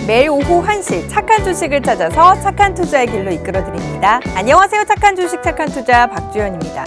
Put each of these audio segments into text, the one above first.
매일 오후 1시 착한 주식을 찾아서 착한 투자의 길로 이끌어드립니다. 안녕하세요. 착한 주식 착한 투자 박주연입니다.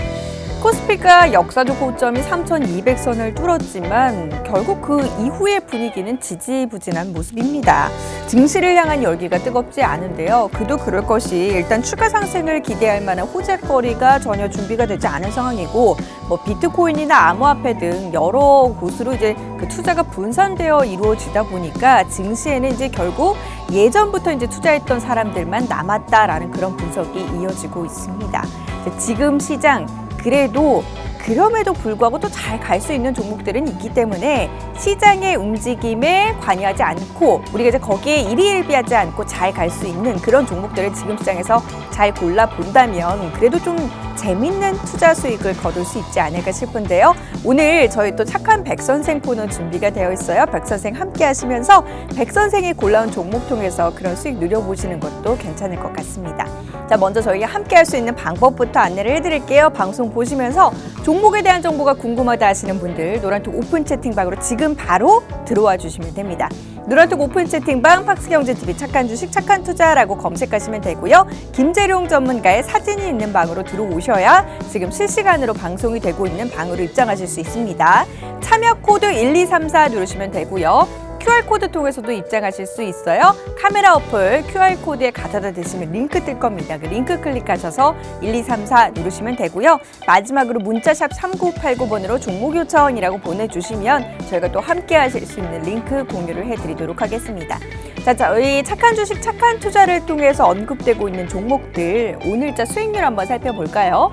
코스피가 역사적 고점이 3,200선을 뚫었지만 결국 그 이후의 분위기는 지지부진한 모습입니다. 증시를 향한 열기가 뜨겁지 않은데요. 그도 그럴 것이 일단 추가 상승을 기대할 만한 호재거리가 전혀 준비가 되지 않은 상황이고 비트코인이나 암호화폐 등 여러 곳으로 이제 그 투자가 분산되어 이루어지다 보니까 증시에는 이제 결국 예전부터 이제 투자했던 사람들만 남았다라는 그런 분석이 이어지고 있습니다. 지금 시장 그럼에도 불구하고 또 잘 갈 수 있는 종목들은 있기 때문에 시장의 움직임에 관여하지 않고 우리가 이제 거기에 일희일비하지 않고 잘 갈 수 있는 그런 종목들을 지금 시장에서 잘 골라본다면 그래도 좀 재밌는 투자 수익을 거둘 수 있지 않을까 싶은데요. 오늘 저희 또 착한 백 선생 코너 준비가 되어 있어요. 백 선생 함께 하시면서 백 선생이 골라온 종목 통해서 그런 수익 누려보시는 것도 괜찮을 것 같습니다. 자, 먼저 저희가 함께 할 수 있는 방법부터 안내를 해드릴게요. 방송 보시면서 종목에 대한 정보가 궁금하다 하시는 분들 노란톡 오픈 채팅방으로 지금 바로 들어와 주시면 됩니다. 노란톡 오픈 채팅방 팍스경제TV 착한 주식 착한 투자라고 검색하시면 되고요. 김재룡 전문가의 사진이 있는 방으로 들어오셔야 지금 실시간으로 방송이 되고 있는 방으로 입장하실 수 있습니다. 참여 코드 1234 누르시면 되고요. QR코드 통해서도 입장하실 수 있어요. 카메라 어플 QR코드에 가져다 대시면 링크 뜰 겁니다. 그 링크 클릭하셔서 1234 누르시면 되고요. 마지막으로 문자샵 3989번으로 종목 요청이라고 보내주시면 저희가 또 함께 하실 수 있는 링크 공유를 해드리도록 하겠습니다. 자, 저희 착한 주식 착한 투자를 통해서 언급되고 있는 종목들 오늘자 수익률 한번 살펴볼까요?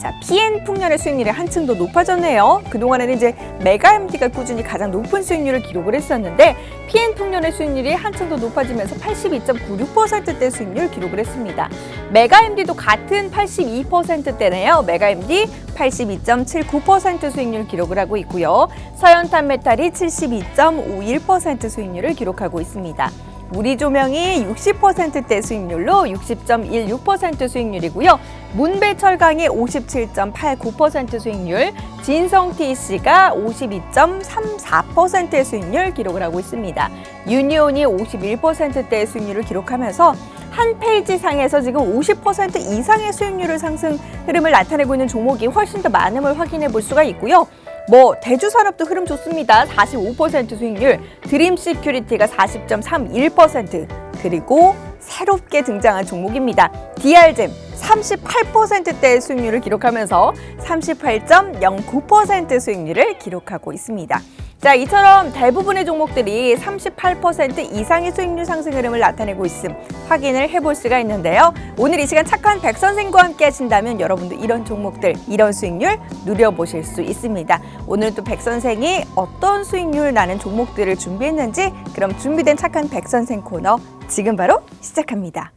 자, PN풍년의 수익률이 한층 더 높아졌네요. 그동안에는 이제 메가MD가 꾸준히 가장 높은 수익률을 기록을 했었는데 PN풍년의 수익률이 한층 더 높아지면서 82.96%대 수익률을 기록을 했습니다. 메가MD도 같은 82%대네요. 메가MD 82.79% 수익률 기록을 하고 있고요. 서현탄메탈이 72.51% 수익률을 기록하고 있습니다. 우리조명이 60%대 수익률로 60.16% 수익률이고요. 문배철강이 57.89% 수익률, 진성TC가 52.34%의 수익률 기록을 하고 있습니다. 유니온이 51%대의 수익률을 기록하면서 한 페이지 상에서 지금 50% 이상의 수익률을 상승 흐름을 나타내고 있는 종목이 훨씬 더 많음을 확인해 볼 수가 있고요. 대주산업도 흐름 좋습니다. 45% 수익률, 드림시큐리티가 40.31%, 그리고 새롭게 등장한 종목입니다. DR잼 38%대의 수익률을 기록하면서 38.09% 수익률을 기록하고 있습니다. 자, 이처럼 대부분의 종목들이 38% 이상의 수익률 상승 흐름을 나타내고 있음 확인을 해볼 수가 있는데요. 오늘 이 시간 착한 백 선생과 함께 하신다면 여러분도 이런 종목들, 이런 수익률 누려보실 수 있습니다. 오늘 또 백 선생이 어떤 수익률 나는 종목들을 준비했는지 그럼 준비된 착한 백 선생 코너 지금 바로 시작합니다.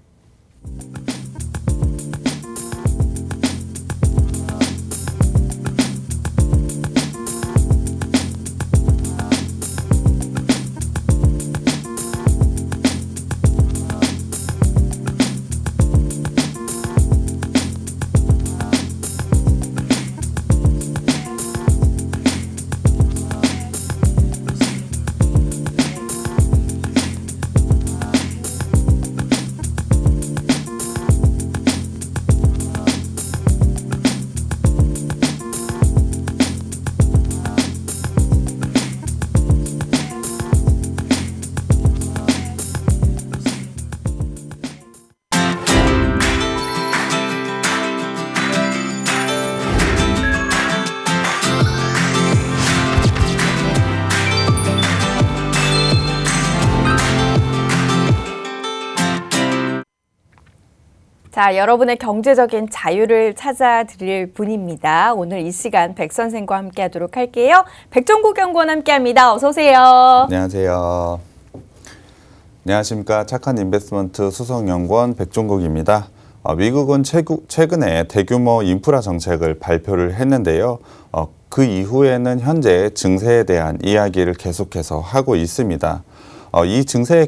자, 여러분의 경제적인 자유를 찾아드릴 분입니다. 오늘 이 시간 백 선생과 함께 하도록 할게요. 백종국 연구원 함께 합니다. 어서 오세요. 안녕하세요. 안녕하십니까. 착한 인베스트먼트 수석연구원 백종국입니다. 미국은 최근에 대규모 인프라 정책을 발표를 했는데요. 그 이후에는 현재 증세에 대한 이야기를 계속해서 하고 있습니다. 이 증세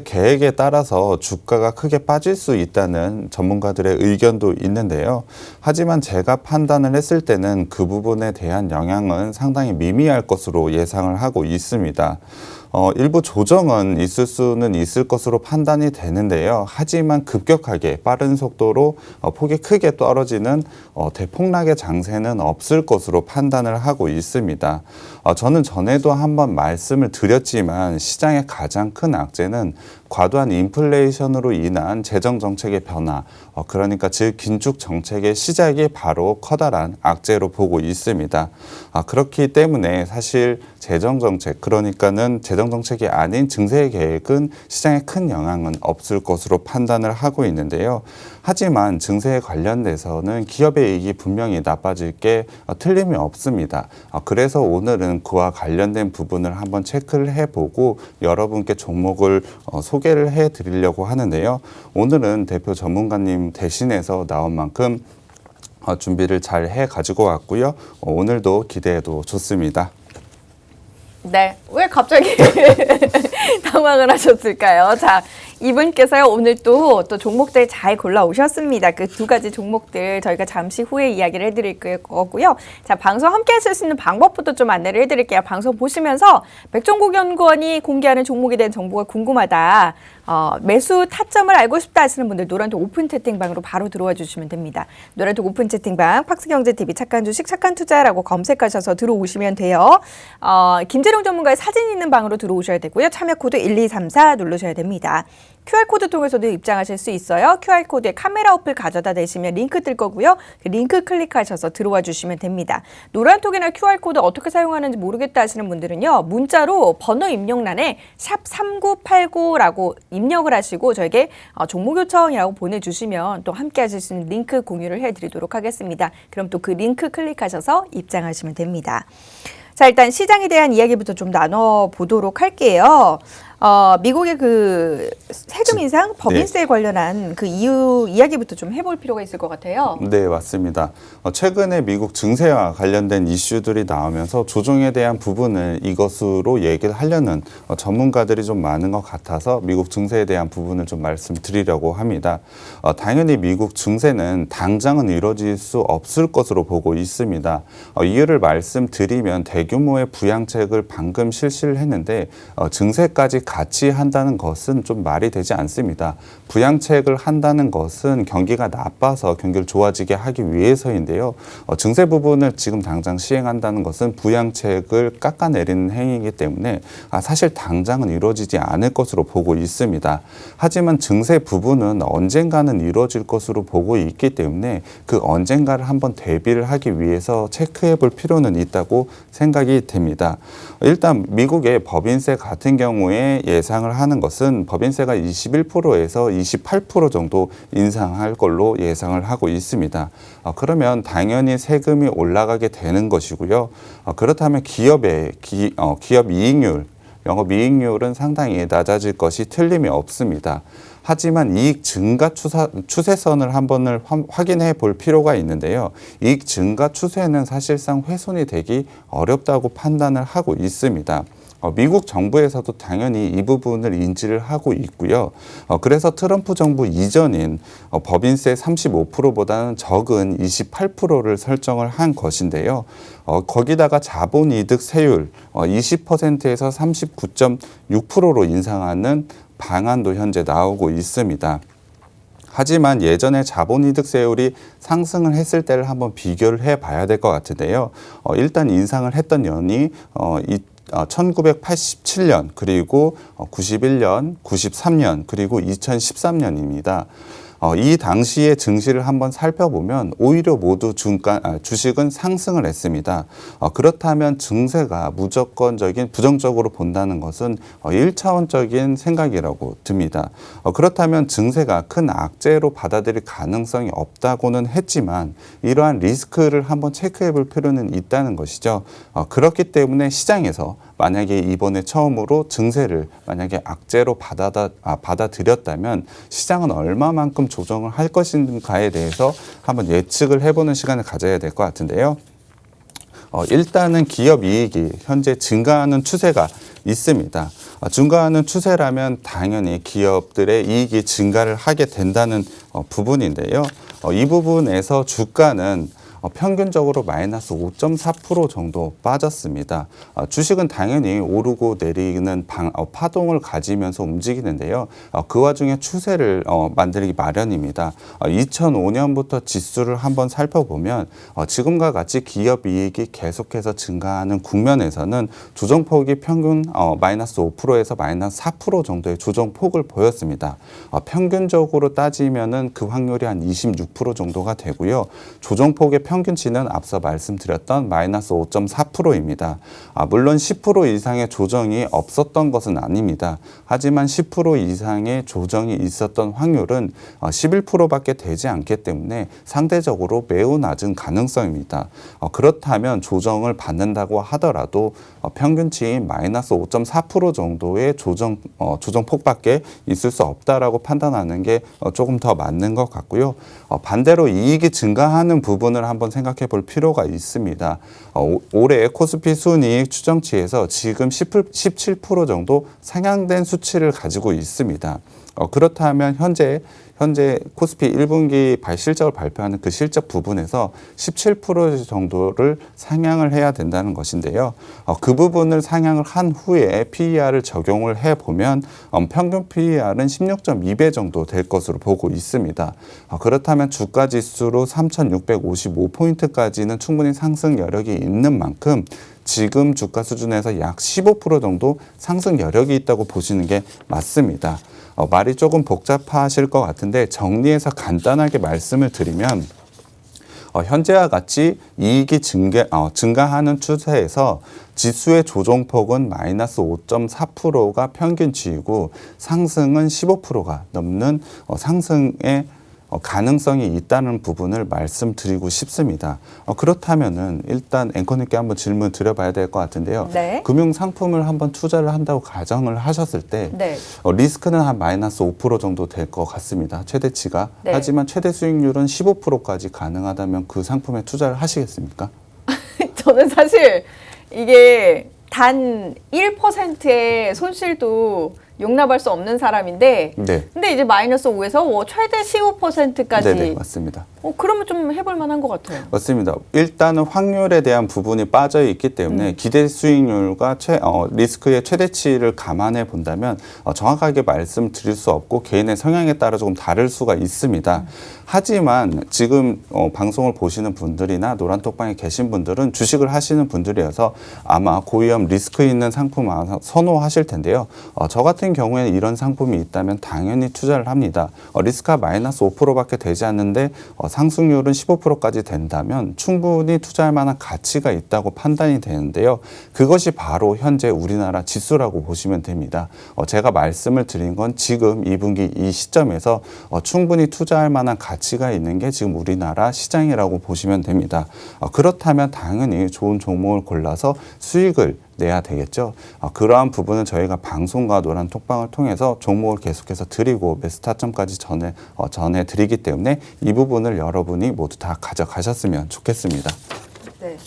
계획에 따라서 주가가 크게 빠질 수 있다는 전문가들의 의견도 있는데요. 하지만 제가 판단을 했을 때는 그 부분에 대한 영향은 상당히 미미할 것으로 예상을 하고 있습니다. 일부 조정은 있을 수는 있을 것으로 판단이 되는데요. 하지만 급격하게 빠른 속도로 폭이 크게 떨어지는 대폭락의 장세는 없을 것으로 판단을 하고 있습니다. 저는 전에도 한번 말씀을 드렸지만 시장의 가장 큰 악재는 과도한 인플레이션으로 인한 재정 정책의 변화, 그러니까 즉 긴축 정책의 시작이 바로 커다란 악재로 보고 있습니다. 그렇기 때문에 사실 재정 정책, 그러니까는 재정 정책이 아닌 증세 계획은 시장에 큰 영향은 없을 것으로 판단을 하고 있는데요. 하지만 증세에 관련돼서는 기업의 이익이 분명히 나빠질 게 틀림이 없습니다. 그래서 오늘은 그와 관련된 부분을 한번 체크를 해보고 여러분께 종목을 소개를 해드리려고 하는데요. 오늘은 대표 전문가님 대신해서 나온 만큼 준비를 잘 해 가지고 왔고요. 오늘도 기대해도 좋습니다. 네, 왜 갑자기 당황을 하셨을까요? 자, 이분께서요 오늘 또 종목들 잘 골라 오셨습니다. 그 두 가지 종목들 저희가 잠시 후에 이야기를 해드릴 거고요. 자, 방송 함께 하실 수 있는 방법부터 좀 안내를 해드릴게요. 방송 보시면서 백종국 연구원이 공개하는 종목에 대한 정보가 궁금하다. 매수 타점을 알고 싶다 하시는 분들 노란톡 오픈 채팅방으로 바로 들어와 주시면 됩니다. 노란톡 오픈 채팅방 팍스경제TV 착한 주식 착한 투자라고 검색하셔서 들어오시면 돼요. 김재룡 전문가의 사진 있는 방으로 들어오셔야 되고요. 참여 코드 1234 누르셔야 됩니다. QR코드 통해서도 입장하실 수 있어요. QR코드에 카메라 어플 가져다 대시면 링크 뜰 거고요. 그 링크 클릭하셔서 들어와 주시면 됩니다. 노란톡이나 QR코드 어떻게 사용하는지 모르겠다 하시는 분들은요. 문자로 번호 입력란에 샵 3989라고 입력을 하시고 저에게 종목 요청이라고 보내주시면 또 함께 하실 수 있는 링크 공유를 해드리도록 하겠습니다. 그럼 또 그 링크 클릭하셔서 입장하시면 됩니다. 자, 일단 시장에 대한 이야기부터 좀 나눠보도록 할게요. 미국의 그 세금 인상, 법인세에 관련한 그 이유 이야기부터 좀 해볼 필요가 있을 것 같아요. 네, 맞습니다. 최근에 미국 증세와 관련된 이슈들이 나오면서 조정에 대한 부분을 이것으로 얘기를 하려는 전문가들이 좀 많은 것 같아서 미국 증세에 대한 부분을 좀 말씀드리려고 합니다. 당연히 미국 증세는 당장은 이루어질 수 없을 것으로 보고 있습니다. 이유를 말씀드리면 대규모의 부양책을 방금 실시를 했는데 증세까지 같이 한다는 것은 좀 말이 되지 않습니다. 부양책을 한다는 것은 경기가 나빠서 경기를 좋아지게 하기 위해서인데요. 증세 부분을 지금 당장 시행한다는 것은 부양책을 깎아내리는 행위이기 때문에 사실 당장은 이루어지지 않을 것으로 보고 있습니다. 하지만 증세 부분은 언젠가는 이루어질 것으로 보고 있기 때문에 그 언젠가를 한번 대비를 하기 위해서 체크해 볼 필요는 있다고 생각이 됩니다. 일단 미국의 법인세 같은 경우에 예상을 하는 것은 법인세가 21%에서 28% 정도 인상할 걸로 예상을 하고 있습니다. 그러면 당연히 세금이 올라가게 되는 것이고요. 그렇다면 기업 이익률, 영업이익률은 상당히 낮아질 것이 틀림이 없습니다. 하지만 이익 증가 추세선을 한번 확인해 볼 필요가 있는데요. 이익 증가 추세는 사실상 훼손이 되기 어렵다고 판단을 하고 있습니다. 미국 정부에서도 당연히 이 부분을 인지를 하고 있고요. 그래서 트럼프 정부 이전인 법인세 35%보다는 적은 28%를 설정을 한 것인데요. 거기다가 자본이득 세율 20%에서 39.6%로 인상하는 방안도 현재 나오고 있습니다. 하지만 예전에 자본이득세율이 상승을 했을 때를 한번 비교를 해봐야 될 것 같은데요. 일단 인상을 했던 년이 1987년, 그리고 91년, 93년, 그리고 2013년입니다. 이 당시의 증시를 한번 살펴보면 오히려 모두 주식은 상승을 했습니다. 그렇다면 증세가 무조건적인 부정적으로 본다는 것은 1차원적인 생각이라고 듭니다. 그렇다면 증세가 큰 악재로 받아들일 가능성이 없다고는 했지만 이러한 리스크를 한번 체크해 볼 필요는 있다는 것이죠. 그렇기 때문에 시장에서 만약에 이번에 처음으로 증세를 만약에 악재로 받아들였다면 시장은 얼마만큼 조정을 할 것인가에 대해서 한번 예측을 해보는 시간을 가져야 될 것 같은데요. 일단은 기업 이익이 현재 증가하는 추세가 있습니다. 증가하는 추세라면 당연히 기업들의 이익이 증가를 하게 된다는 부분인데요. 이 부분에서 주가는 평균적으로 마이너스 5.4% 정도 빠졌습니다. 주식은 당연히 오르고 내리는 파동을 가지면서 움직이는데요. 그 와중에 추세를 만들기 마련입니다. 2005년부터 지수를 한번 살펴보면 지금과 같이 기업 이익이 계속해서 증가하는 국면에서는 조정폭이 평균 마이너스 5%에서 마이너스 4% 정도의 조정폭을 보였습니다. 평균적으로 따지면은 그 확률이 한 26% 정도가 되고요. 조정폭의 평균치는 앞서 말씀드렸던 마이너스 5.4%입니다. 물론 10% 이상의 조정이 없었던 것은 아닙니다. 하지만 10% 이상의 조정이 있었던 확률은 11%밖에 되지 않기 때문에 상대적으로 매우 낮은 가능성입니다. 그렇다면 조정을 받는다고 하더라도 평균치인 마이너스 5.4% 정도의 조정폭밖에 있을 수 없다라고 판단하는 게 조금 더 맞는 것 같고요. 반대로 이익이 증가하는 부분을 한번 생각해 볼 필요가 있습니다. 올해 코스피 순이익 추정치에서 지금 17% 정도 상향된 수치를 가지고 있습니다. 그렇다면 현재 코스피 1분기 실적을 발표하는 그 실적 부분에서 17% 정도를 상향을 해야 된다는 것인데요. 그 부분을 상향을 한 후에 PER을 적용을 해보면 평균 PER은 16.2배 정도 될 것으로 보고 있습니다. 그렇다면 주가 지수로 3,655포인트까지는 충분히 상승 여력이 있는 만큼 지금 주가 수준에서 약 15% 정도 상승 여력이 있다고 보시는 게 맞습니다. 말이 조금 복잡하실 것 같은데 정리해서 간단하게 말씀을 드리면 현재와 같이 이익이 증가하는 추세에서 지수의 조정폭은 마이너스 5.4%가 평균치이고 상승은 15%가 넘는 상승의 가능성이 있다는 부분을 말씀드리고 싶습니다. 그렇다면은 일단 앵커님께 한번 질문 드려봐야 될 것 같은데요. 네. 금융 상품을 한번 투자를 한다고 가정을 하셨을 때 네. 리스크는 한 마이너스 5% 정도 될 것 같습니다. 최대치가. 네. 하지만 최대 수익률은 15%까지 가능하다면 그 상품에 투자를 하시겠습니까? 저는 사실 이게 단 1%의 손실도 용납할 수 없는 사람인데, 네. 근데 이제 마이너스 5에서 최대 15%까지. 네네, 맞습니다. 그러면 좀 해볼 만한 것 같아요. 맞습니다. 일단은 확률에 대한 부분이 빠져 있기 때문에 기대 수익률과 리스크의 최대치를 감안해 본다면 정확하게 말씀드릴 수 없고 개인의 성향에 따라 조금 다를 수가 있습니다. 하지만 지금 방송을 보시는 분들이나 노란톡방에 계신 분들은 주식을 하시는 분들이어서 아마 고위험 리스크 있는 상품 선호하실 텐데요. 저 같은 경우에는 이런 상품이 있다면 당연히 투자를 합니다. 리스크가 마이너스 5%밖에 되지 않는데 상승률은 15%까지 된다면 충분히 투자할 만한 가치가 있다고 판단이 되는데요. 그것이 바로 현재 우리나라 지수라고 보시면 됩니다. 제가 말씀을 드린 건 지금 2분기 이 시점에서 충분히 투자할 만한 가치가 있는 게 지금 우리나라 시장이라고 보시면 됩니다. 그렇다면 당연히 좋은 종목을 골라서 수익을 내야 되겠죠. 그러한 부분은 저희가 방송과 노란 톡방을 통해서 종목을 계속해서 드리고 매수 타점까지 전해 드리기 때문에 이 부분을 여러분이 모두 다 가져가셨으면 좋겠습니다. 네.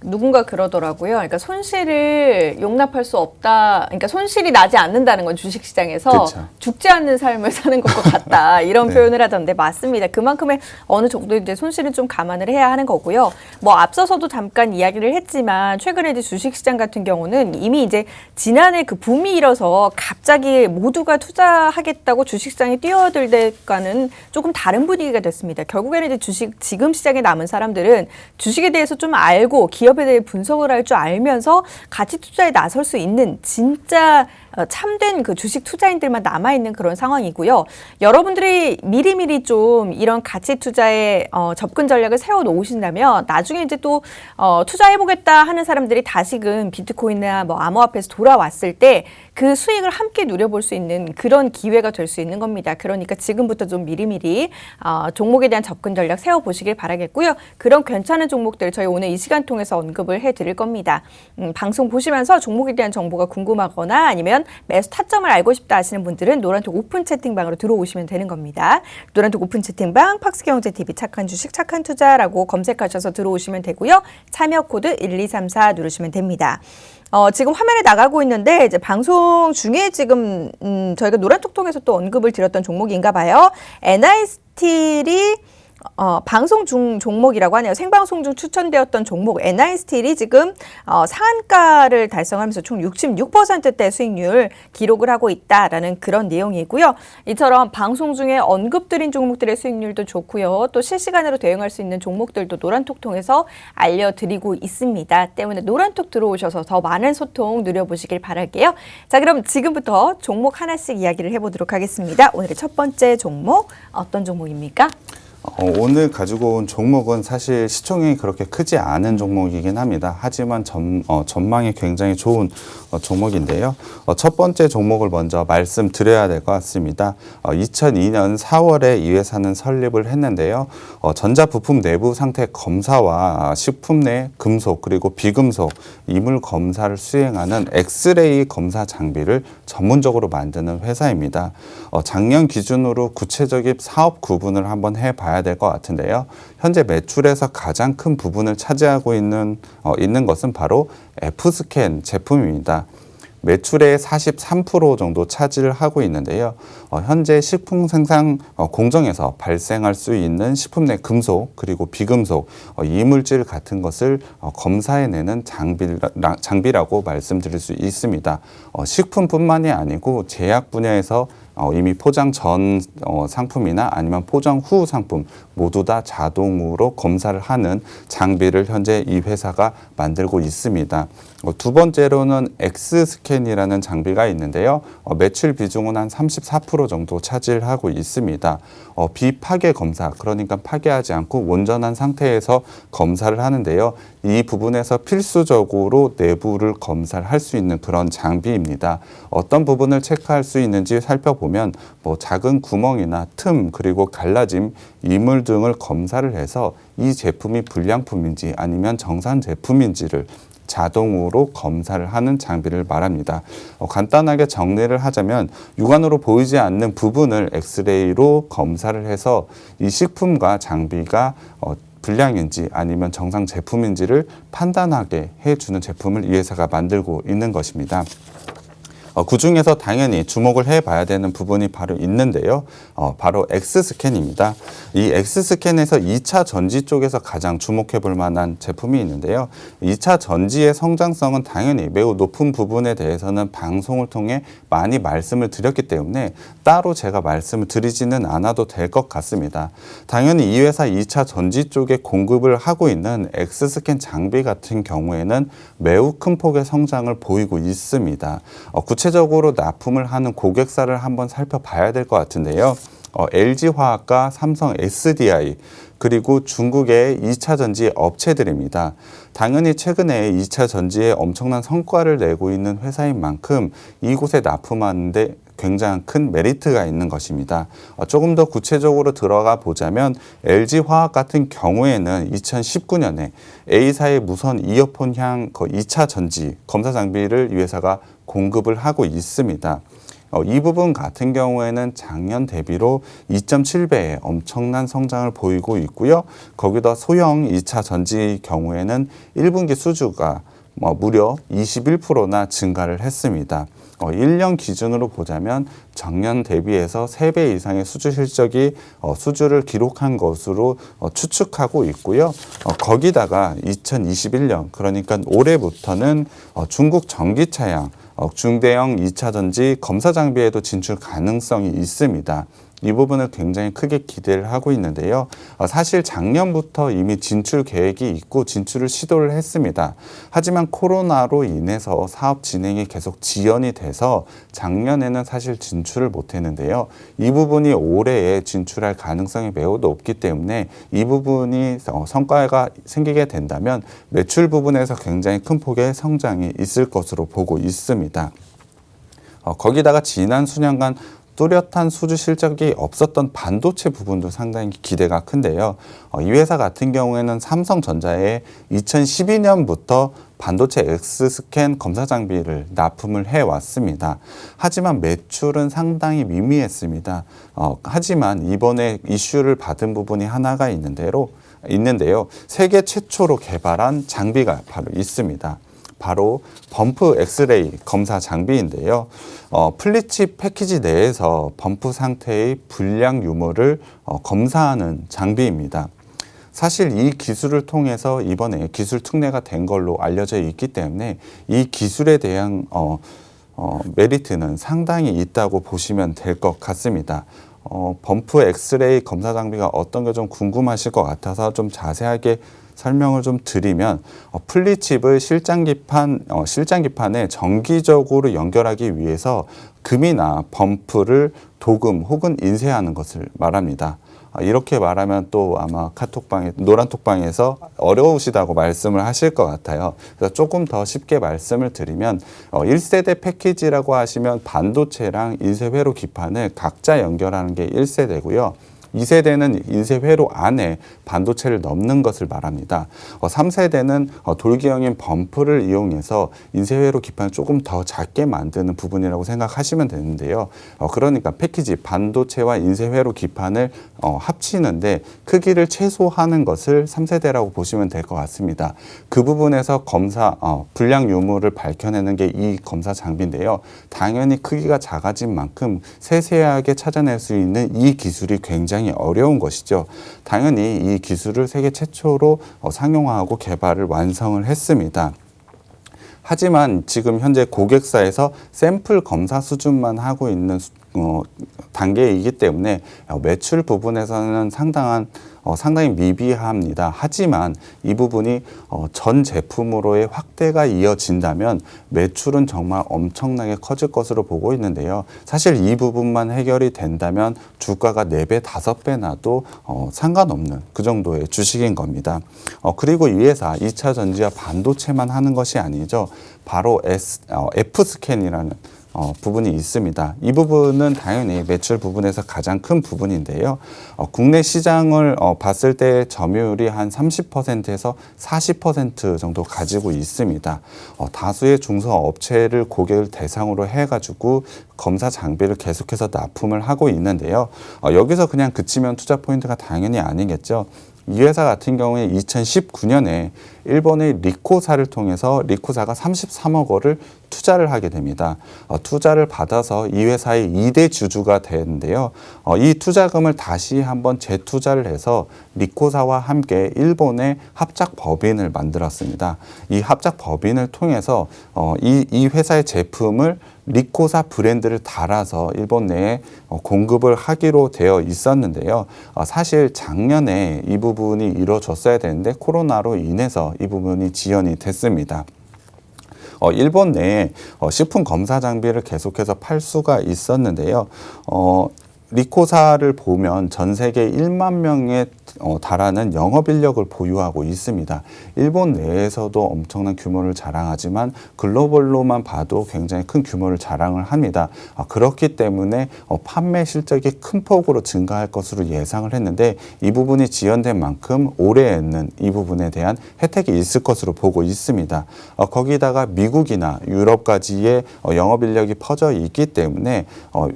누군가 그러더라고요. 그러니까 손실을 용납할 수 없다. 그러니까 손실이 나지 않는다는 건 주식시장에서 그쵸. 죽지 않는 삶을 사는 것과 같다. 이런 네. 표현을 하던데 맞습니다. 그만큼의 어느 정도 이제 손실은 좀 감안을 해야 하는 거고요. 뭐 앞서서도 잠깐 이야기를 했지만 최근에 이제 주식시장 같은 경우는 이미 이제 지난해 그 붐이 일어서 갑자기 모두가 투자하겠다고 주식시장에 뛰어들 때과는 조금 다른 분위기가 됐습니다. 결국에는 이제 지금 시장에 남은 사람들은 주식에 대해서 좀 알고 기업에 대해 분석을 할 줄 알면서 가치 투자에 나설 수 있는 진짜 참된 그 주식 투자인들만 남아있는 그런 상황이고요. 여러분들이 미리미리 좀 이런 가치 투자에 접근 전략을 세워 놓으신다면 나중에 이제 또 투자해보겠다 하는 사람들이 다시금 비트코인이나 뭐 암호화폐에서 돌아왔을 때 그 수익을 함께 누려볼 수 있는 그런 기회가 될 수 있는 겁니다. 그러니까 지금부터 좀 미리미리 종목에 대한 접근 전략 세워보시길 바라겠고요. 그런 괜찮은 종목들 저희 오늘 이 시간 통해서 언급을 해드릴 겁니다. 방송 보시면서 종목에 대한 정보가 궁금하거나 아니면 매수 타점을 알고 싶다 하시는 분들은 노란톡 오픈 채팅방으로 들어오시면 되는 겁니다. 노란톡 오픈 채팅방 팍스경제TV 착한 주식 착한 투자라고 검색하셔서 들어오시면 되고요. 참여 코드 1234 누르시면 됩니다. 지금 화면에 나가고 있는데 이제 방송 중에 지금 저희가 노란톡 통해서 또 언급을 드렸던 종목인가 봐요. NI스틸이 방송 중 종목이라고 하네요. 생방송 중 추천되었던 종목 NI스틸이 지금 상한가를 달성하면서 총 66%대 수익률 기록을 하고 있다라는 그런 내용이고요. 이처럼 방송 중에 언급드린 종목들의 수익률도 좋고요. 또 실시간으로 대응할 수 있는 종목들도 노란톡 통해서 알려드리고 있습니다. 때문에 노란톡 들어오셔서 더 많은 소통 누려보시길 바랄게요. 자, 그럼 지금부터 종목 하나씩 이야기를 해보도록 하겠습니다. 오늘의 첫 번째 종목 어떤 종목입니까? 오늘 가지고 온 종목은 사실 시총이 그렇게 크지 않은 종목이긴 합니다. 하지만 전망이 굉장히 좋은 종목인데요. 첫 번째 종목을 먼저 말씀드려야 될 것 같습니다. 2002년 4월에 이 회사는 설립을 했는데요. 전자부품 내부 상태 검사와 식품 내 금속 그리고 비금속 이물 검사를 수행하는 엑스레이 검사 장비를 전문적으로 만드는 회사입니다. 작년 기준으로 구체적인 사업 구분을 한번 해봐야 될 것 같은데요. 현재 매출에서 가장 큰 부분을 차지하고 있는 것은 바로 F스캔 제품입니다. 매출의 43% 정도 차지를 하고 있는데요. 현재 식품 생산 공정에서 발생할 수 있는 식품 내 금속 그리고 비금속 이물질 같은 것을 검사해내는 장비라고 말씀드릴 수 있습니다. 식품뿐만이 아니고 제약 분야에서 이미 포장 전 상품이나 아니면 포장 후 상품 모두 다 자동으로 검사를 하는 장비를 현재 이 회사가 만들고 있습니다. 두 번째로는 엑스스캔이라는 장비가 있는데요. 매출 비중은 한 34% 정도 차지하고 있습니다. 비파괴 검사, 그러니까 파괴하지 않고 온전한 상태에서 검사를 하는데요. 이 부분에서 필수적으로 내부를 검사를 할 수 있는 그런 장비입니다. 어떤 부분을 체크할 수 있는지 살펴보면 작은 구멍이나 틈 그리고 갈라짐, 이물 등을 검사를 해서 이 제품이 불량품인지 아니면 정상 제품인지를 자동으로 검사를 하는 장비를 말합니다. 간단하게 정리를 하자면 육안으로 보이지 않는 부분을 엑스레이로 검사를 해서 이 식품과 장비가 불량인지 아니면 정상 제품인지를 판단하게 해주는 제품을 이 회사가 만들고 있는 것입니다. 그 중에서 당연히 주목을 해봐야 되는 부분이 바로 있는데요. 바로 엑스스캔입니다. 이 엑스스캔에서 2차 전지 쪽에서 가장 주목해 볼 만한 제품이 있는데요. 2차 전지의 성장성은 당연히 매우 높은 부분에 대해서는 방송을 통해 많이 말씀을 드렸기 때문에 따로 제가 말씀을 드리지는 않아도 될 것 같습니다. 당연히 이 회사 2차 전지 쪽에 공급을 하고 있는 엑스스캔 장비 같은 경우에는 매우 큰 폭의 성장을 보이고 있습니다. 구체적으로 납품을 하는 고객사를 한번 살펴봐야 될 것 같은데요. LG화학과 삼성 SDI 그리고 중국의 2차 전지 업체들입니다. 당연히 최근에 2차 전지에 엄청난 성과를 내고 있는 회사인 만큼 이곳에 납품하는데 굉장히 큰 메리트가 있는 것입니다. 조금 더 구체적으로 들어가 보자면 LG화학 같은 경우에는 2019년에 A사의 무선 이어폰향 2차 전지 검사 장비를 이 회사가 공급을 하고 있습니다. 이 부분 같은 경우에는 작년 대비로 2.7배의 엄청난 성장을 보이고 있고요. 거기다 소형 2차 전지 경우에는 1분기 수주가 무려 21%나 증가를 했습니다. 1년 기준으로 보자면 작년 대비해서 3배 이상의 수주 실적이 수주를 기록한 것으로 추측하고 있고요. 거기다가 2021년 그러니까 올해부터는 중국 전기차량 중대형 2차 전지 검사 장비에도 진출 가능성이 있습니다. 이 부분을 굉장히 크게 기대를 하고 있는데요. 사실 작년부터 이미 진출 계획이 있고 진출을 시도를 했습니다. 하지만 코로나로 인해서 사업 진행이 계속 지연이 돼서 작년에는 사실 진출을 못했는데요. 이 부분이 올해에 진출할 가능성이 매우 높기 때문에 이 부분이 성과가 생기게 된다면 매출 부분에서 굉장히 큰 폭의 성장이 있을 것으로 보고 있습니다. 거기다가 지난 수년간 뚜렷한 수주 실적이 없었던 반도체 부분도 상당히 기대가 큰데요. 이 회사 같은 경우에는 삼성전자에 2012년부터 반도체 엑스스캔 검사 장비를 납품을 해왔습니다. 하지만 매출은 상당히 미미했습니다. 하지만 이번에 이슈를 받은 부분이 하나가 있는데요. 세계 최초로 개발한 장비가 바로 있습니다. 바로 범프 엑스레이 검사 장비인데요. 플리칩 패키지 내에서 범프 상태의 불량 유무를 검사하는 장비입니다. 사실 이 기술을 통해서 이번에 기술 특례가 된 걸로 알려져 있기 때문에 이 기술에 대한 메리트는 상당히 있다고 보시면 될 것 같습니다. 범프 엑스레이 검사 장비가 어떤 게 좀 궁금하실 것 같아서 좀 자세하게 설명을 좀 드리면 플리칩을 실장기판에 정기적으로 연결하기 위해서 금이나 범프를 도금 혹은 인쇄하는 것을 말합니다. 이렇게 말하면 또 아마 카톡방에 노란톡방에서 어려우시다고 말씀을 하실 것 같아요. 그래서 조금 더 쉽게 말씀을 드리면 1세대 패키지라고 하시면 반도체랑 인쇄회로 기판을 각자 연결하는 게 1세대고요. 2세대는 인쇄회로 안에 반도체를 넣는 것을 말합니다. 3세대는 돌기형인 범프를 이용해서 인쇄회로 기판을 조금 더 작게 만드는 부분이라고 생각하시면 되는데요. 그러니까 패키지 반도체와 인쇄회로 기판을 합치는데 크기를 최소화하는 것을 3세대라고 보시면 될 것 같습니다. 그 부분에서 불량 유무를 밝혀내는 게 이 검사 장비인데요. 당연히 크기가 작아진 만큼 세세하게 찾아낼 수 있는 이 기술이 굉장히 어려운 것이죠. 당연히 이 기술을 세계 최초로 상용화하고 개발을 완성을 했습니다. 하지만 지금 현재 고객사에서 샘플 검사 수준만 하고 있는 단계이기 때문에 매출 부분에서는 상당히 미비합니다. 하지만 이 부분이 전 제품으로의 확대가 이어진다면 매출은 정말 엄청나게 커질 것으로 보고 있는데요. 사실 이 부분만 해결이 된다면 주가가 4배, 5배 나도 상관없는 그 정도의 주식인 겁니다. 그리고 이 회사 2차 전지와 반도체만 하는 것이 아니죠. 바로 F스캔이라는 부분이 있습니다. 이 부분은 당연히 매출 부분에서 가장 큰 부분인데요. 국내 시장을 봤을 때 점유율이 한 30%에서 40% 정도 가지고 있습니다. 다수의 중소업체를 고객을 대상으로 해가지고 검사 장비를 계속해서 납품을 하고 있는데요. 여기서 그냥 그치면 투자 포인트가 당연히 아니겠죠. 이 회사 같은 경우에 2019년에 일본의 리코사를 통해서 리코사가 33억 원을 투자를 하게 됩니다. 투자를 받아서 이 회사의 2대 주주가 되는데요. 이 투자금을 다시 한번 재투자를 해서 리코사와 함께 일본의 합작 법인을 만들었습니다. 이 합작 법인을 통해서 이 회사의 제품을 리코사 브랜드를 달아서 일본 내에 공급을 하기로 되어 있었는데요. 사실 작년에 이 부분이 이루어졌어야 되는데 코로나로 인해서 이 부분이 지연이 됐습니다. 일본 내에 식품 검사 장비를 계속해서 팔 수가 있었는데요. 리코사를 보면 전 세계 1만 명에 달하는 영업 인력을 보유하고 있습니다. 일본 내에서도 엄청난 규모를 자랑하지만 글로벌로만 봐도 굉장히 큰 규모를 자랑을 합니다. 그렇기 때문에 판매 실적이 큰 폭으로 증가할 것으로 예상을 했는데 이 부분이 지연된 만큼 올해에는 이 부분에 대한 혜택이 있을 것으로 보고 있습니다. 거기다가 미국이나 유럽까지의 영업 인력이 퍼져 있기 때문에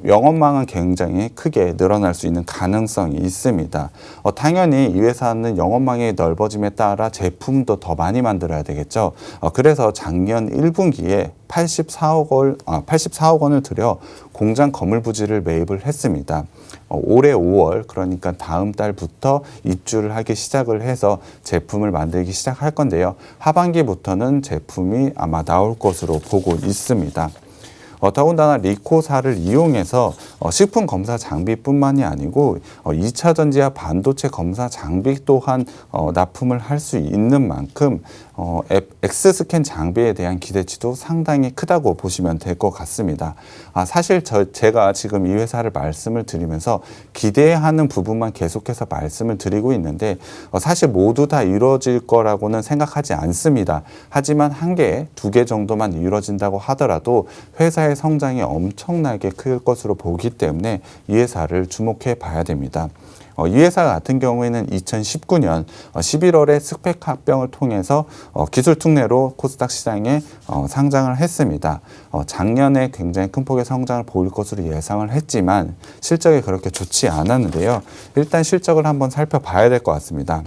영업망은 굉장히 크게 늘어날 수 있는 가능성이 있습니다. 당연히 이 회사는 영업망이 넓어짐에 따라 제품도 더 많이 만들어야 되겠죠. 그래서 작년 1분기에 84억 원을 들여 공장 건물 부지를 매입을 했습니다. 올해 5월 그러니까 다음 달부터 입주를 하기 시작을 해서 제품을 만들기 시작할 건데요. 하반기부터는 제품이 아마 나올 것으로 보고 있습니다. 더군다나 리코사를 이용해서 식품 검사 장비뿐만이 아니고 2차 전지와 반도체 검사 장비 또한 납품을 할 수 있는 만큼 엑스스캔 장비에 대한 기대치도 상당히 크다고 보시면 될 것 같습니다. 사실 제가 지금 이 회사를 말씀을 드리면서 기대하는 부분만 계속해서 말씀을 드리고 있는데 사실 모두 다 이루어질 거라고는 생각하지 않습니다. 하지만 1개, 2개 정도만 이루어진다고 하더라도 회사의 성장이 엄청나게 클 것으로 보기 때문에 이 회사를 주목해 봐야 됩니다. 이 회사 같은 경우에는 2019년 11월에 스펙 합병을 통해서 기술 특례로 코스닥 시장에 상장을 했습니다. 작년에 굉장히 큰 폭의 성장을 보일 것으로 예상을 했지만 실적이 그렇게 좋지 않았는데요. 일단 실적을 한번 살펴봐야 될 것 같습니다.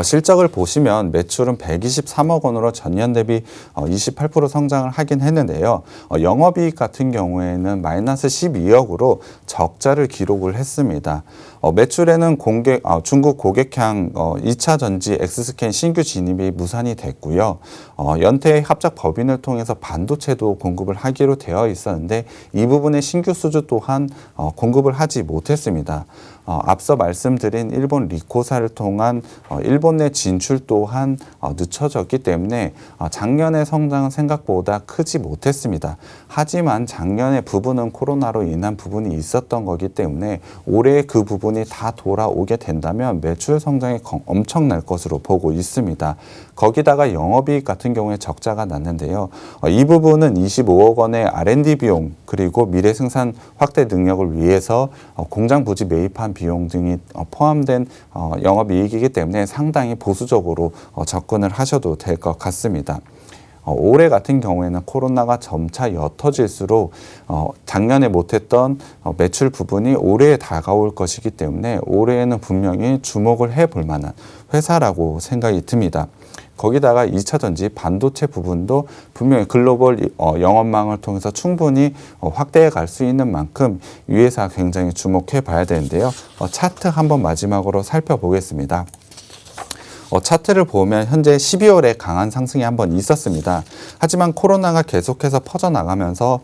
실적을 보시면 매출은 123억 원으로 전년 대비 28% 성장을 하긴 했는데요. 영업이익 같은 경우에는 마이너스 12억으로 적자를 기록을 했습니다. 매출에는 중국 고객향 2차 전지 엑스스캔 신규 진입이 무산이 됐고요. 연태 합작 법인을 통해서 반도체도 공급을 하기로 되어 있었는데 이 부분의 신규 수주 또한 공급을 하지 못했습니다. 앞서 말씀드린 일본 리코사를 통한 일본 내 진출 또한 늦춰졌기 때문에 작년의 성장은 생각보다 크지 못했습니다. 하지만 작년의 부분은 코로나로 인한 부분이 있었던 거기 때문에 올해 그 부분이 다 돌아오게 된다면 매출 성장이 엄청날 것으로 보고 있습니다. 거기다가 영업이익 같은 경우에 적자가 났는데요. 이 부분은 25억 원의 R&D 비용 그리고 미래 생산 확대 능력을 위해서 공장 부지 매입한 비용 등이 포함된 영업이익이기 때문에 상당히 보수적으로 접근을 하셔도 될 것 같습니다. 올해 같은 경우에는 코로나가 점차 옅어질수록 작년에 못했던 매출 부분이 올해에 다가올 것이기 때문에 올해에는 분명히 주목을 해볼 만한 회사라고 생각이 듭니다. 거기다가 2차 전지 반도체 부분도 분명히 글로벌 영업망을 통해서 충분히 확대해 갈 수 있는 만큼 이 회사 굉장히 주목해 봐야 되는데요. 차트 한번 마지막으로 살펴보겠습니다. 차트를 보면 현재 12월에 강한 상승이 한번 있었습니다. 하지만 코로나가 계속해서 퍼져나가면서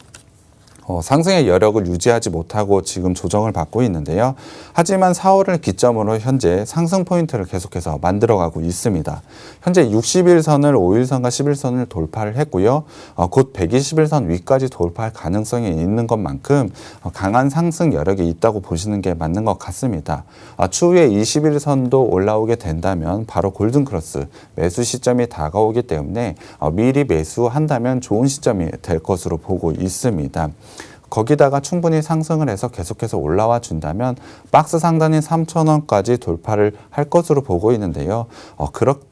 상승의 여력을 유지하지 못하고 지금 조정을 받고 있는데요. 하지만 4월을 기점으로 현재 상승 포인트를 계속해서 만들어가고 있습니다. 현재 60일선을 5일선과 11선을 돌파를 했고요. 곧 120일선 위까지 돌파할 가능성이 있는 것만큼 강한 상승 여력이 있다고 보시는 게 맞는 것 같습니다. 추후에 21일선도 올라오게 된다면 바로 골든크로스 매수 시점이 다가오기 때문에 미리 매수한다면 좋은 시점이 될 것으로 보고 있습니다. 거기다가 충분히 상승을 해서 계속해서 올라와 준다면 박스 상단인 3,000원까지 돌파를 할 것으로 보고 있는데요.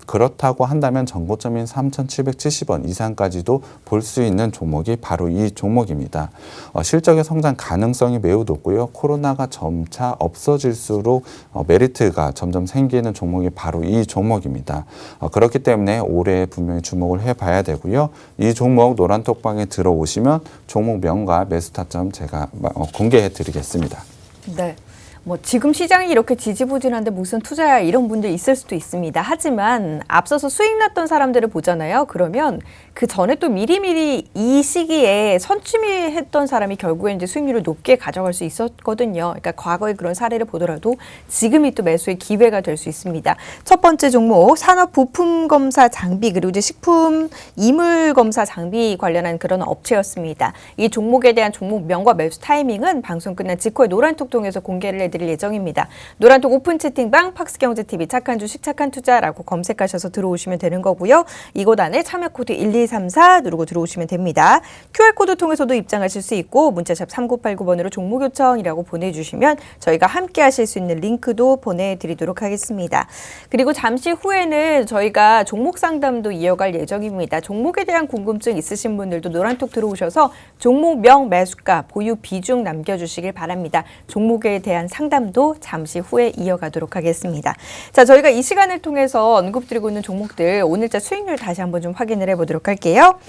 그렇다고 한다면 전고점인 3,770원 이상까지도 볼 수 있는 종목이 바로 이 종목입니다. 실적의 성장 가능성이 매우 높고요. 코로나가 점차 없어질수록 메리트가 점점 생기는 종목이 바로 이 종목입니다. 그렇기 때문에 올해 분명히 주목을 해봐야 되고요. 이 종목 노란톡방에 들어오시면 종목명과 매수타 점 제가 공개해 드리겠습니다. 네. 지금 시장이 이렇게 지지부진한데 무슨 투자야 이런 분들 있을 수도 있습니다. 하지만 앞서서 수익 났던 사람들을 보잖아요. 그러면 그 전에 또 미리미리 이 시기에 선취했던 사람이 결국엔 이제 수익률을 높게 가져갈 수 있었거든요. 그러니까 과거의 그런 사례를 보더라도 지금이 또 매수의 기회가 될 수 있습니다. 첫 번째 종목 산업 부품 검사 장비 그리고 이제 식품 이물 검사 장비 관련한 그런 업체였습니다. 이 종목에 대한 종목명과 매수 타이밍은 방송 끝난 직후에 노란톡 통해서 공개를 해드릴 예정입니다. 노란톡 오픈 채팅방 팍스경제TV 착한 주식 착한 투자라고 검색하셔서 들어오시면 되는 거고요. 이곳 안에 참여 코드 1234 누르고 들어오시면 됩니다. QR코드 통해서도 입장하실 수 있고 문자샵 3989번으로 종목 요청이라고 보내주시면 저희가 함께 하실 수 있는 링크도 보내드리도록 하겠습니다. 그리고 잠시 후에는 저희가 종목 상담도 이어갈 예정입니다. 종목에 대한 궁금증 있으신 분들도 노란톡 들어오셔서 종목명, 매수가, 보유 비중 남겨주시길 바랍니다. 종목에 대한 상담도 잠시 후에 이어가도록 하겠습니다. 자, 저희가 이 시간을 통해서 언급드리고 있는 종목들 오늘자 수익률 다시 한번 좀 확인을 해보도록 할게요.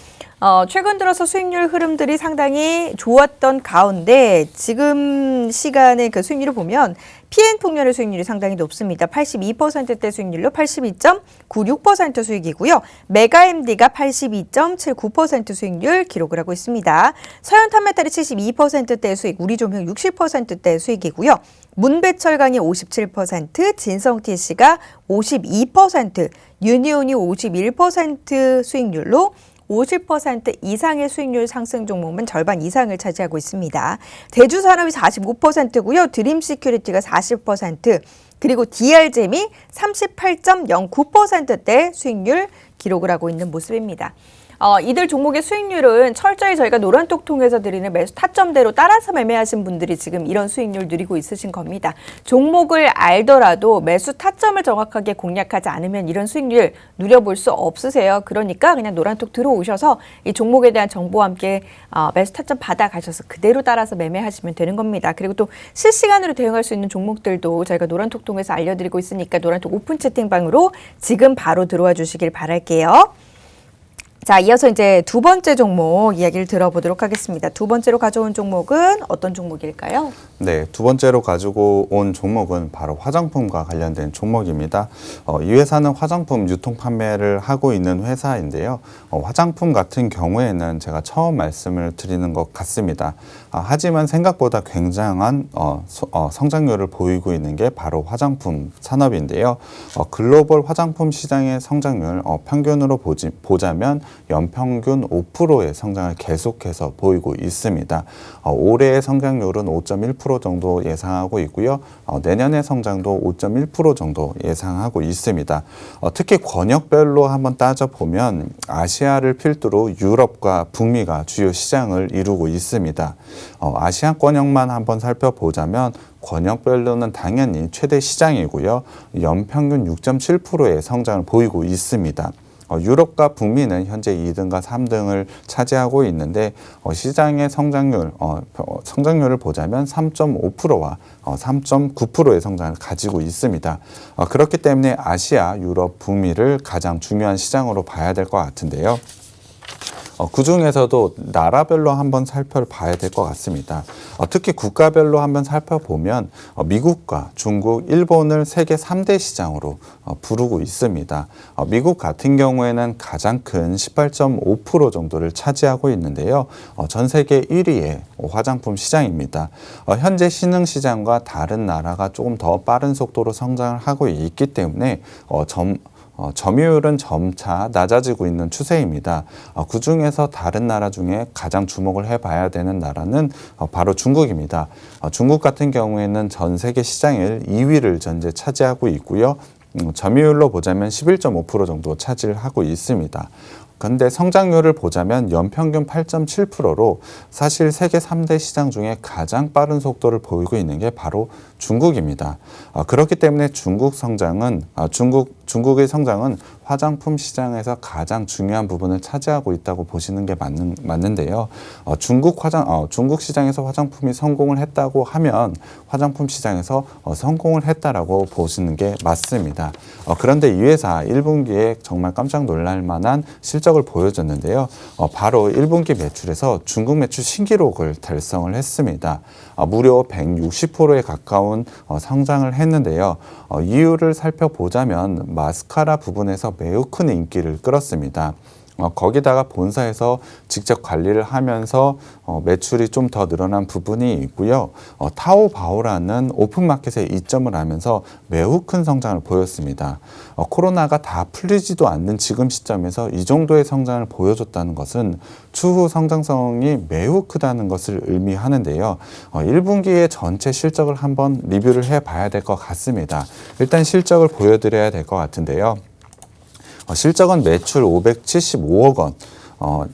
최근 들어서 수익률 흐름들이 상당히 좋았던 가운데 지금 시간의 그 수익률을 보면 PN폭렬의 수익률이 상당히 높습니다. 82%대 수익률로 82.96% 수익이고요. 메가MD가 82.79% 수익률 기록을 하고 있습니다. 서현탄메탈이 72%대 수익, 우리조명 60%대 수익이고요. 문배철강이 57%, 진성TC가 52%, 유니온이 51% 수익률로 50% 이상의 수익률 상승 종목은 절반 이상을 차지하고 있습니다. 대주산업이 45%고요. 드림시큐리티가 40%, 그리고 DR잼이 38.09%대 수익률 기록을 하고 있는 모습입니다. 이들 종목의 수익률은 철저히 저희가 노란톡 통해서 드리는 매수 타점대로 따라서 매매하신 분들이 지금 이런 수익률 누리고 있으신 겁니다. 종목을 알더라도 매수 타점을 정확하게 공략하지 않으면 이런 수익률 누려볼 수 없으세요. 그러니까 그냥 노란톡 들어오셔서 이 종목에 대한 정보와 함께 매수 타점 받아가셔서 그대로 따라서 매매하시면 되는 겁니다. 그리고 또 실시간으로 대응할 수 있는 종목들도 저희가 노란톡 통해서 알려드리고 있으니까 노란톡 오픈 채팅방으로 지금 바로 들어와 주시길 바랄게요. 자, 이어서 이제 두 번째 종목 이야기를 들어보도록 하겠습니다. 두 번째로 가져온 종목은 어떤 종목일까요? 네, 두 번째로 가지고 온 종목은 바로 화장품과 관련된 종목입니다. 이 회사는 화장품 유통 판매를 하고 있는 회사인데요. 화장품 같은 경우에는 제가 처음 말씀을 드리는 것 같습니다. 하지만 생각보다 굉장한 성장률을 보이고 있는 게 바로 화장품 산업인데요. 글로벌 화장품 시장의 성장률 평균으로 보자면 연평균 5%의 성장을 계속해서 보이고 있습니다. 올해의 성장률은 5.1% 정도 예상하고 있고요. 내년의 성장도 5.1% 정도 예상하고 있습니다. 특히 권역별로 한번 따져보면 아시아를 필두로 유럽과 북미가 주요 시장을 이루고 있습니다. 아시아 권역만 한번 살펴보자면 권역별로는 당연히 최대 시장이고요. 연평균 6.7%의 성장을 보이고 있습니다. 유럽과 북미는 현재 2등과 3등을 차지하고 있는데 시장의 성장률을 보자면 3.5%와 3.9%의 성장을 가지고 있습니다. 그렇기 때문에 아시아, 유럽, 북미를 가장 중요한 시장으로 봐야 될 것 같은데요. 그 중에서도 나라별로 한번 살펴봐야 될 것 같습니다. 특히 국가별로 한번 살펴보면 미국과 중국, 일본을 세계 3대 시장으로 부르고 있습니다. 미국 같은 경우에는 가장 큰 18.5% 정도를 차지하고 있는데요. 전 세계 1위의 화장품 시장입니다. 현재 신흥시장과 다른 나라가 조금 더 빠른 속도로 성장을 하고 있기 때문에 점유율은 점차 낮아지고 있는 추세입니다. 그 중에서 다른 나라 중에 가장 주목을 해봐야 되는 나라는 바로 중국입니다. 중국 같은 경우에는 전 세계 시장을 2위를 현재 차지하고 있고요. 점유율로 보자면 11.5% 정도 차지를 하고 있습니다. 근데 성장률을 보자면 연평균 8.7%로 사실 세계 3대 시장 중에 가장 빠른 속도를 보이고 있는 게 바로 중국입니다. 그렇기 때문에 중국의 성장은 화장품 시장에서 가장 중요한 부분을 차지하고 있다고 보시는 게 맞는데요. 중국 시장에서 화장품이 성공을 했다고 하면 화장품 시장에서 성공을 했다라고 보시는 게 맞습니다. 그런데 이 회사 1분기에 정말 깜짝 놀랄 만한 실적을 보여줬는데요. 바로 1분기 매출에서 중국 매출 신기록을 달성을 했습니다. 무려 160%에 가까운 성장을 했는데요. 이유를 살펴보자면 마스카라 부분에서 매우 큰 인기를 끌었습니다. 거기다가 본사에서 직접 관리를 하면서 매출이 좀 더 늘어난 부분이 있고요. 타오바오라는 오픈마켓에 이점을 하면서 매우 큰 성장을 보였습니다. 코로나가 다 풀리지도 않는 지금 시점에서 이 정도의 성장을 보여줬다는 것은 추후 성장성이 매우 크다는 것을 의미하는데요. 1분기의 전체 실적을 한번 리뷰를 해봐야 될 것 같습니다. 일단 실적을 보여드려야 될 것 같은데요. 실적은 매출 575억 원,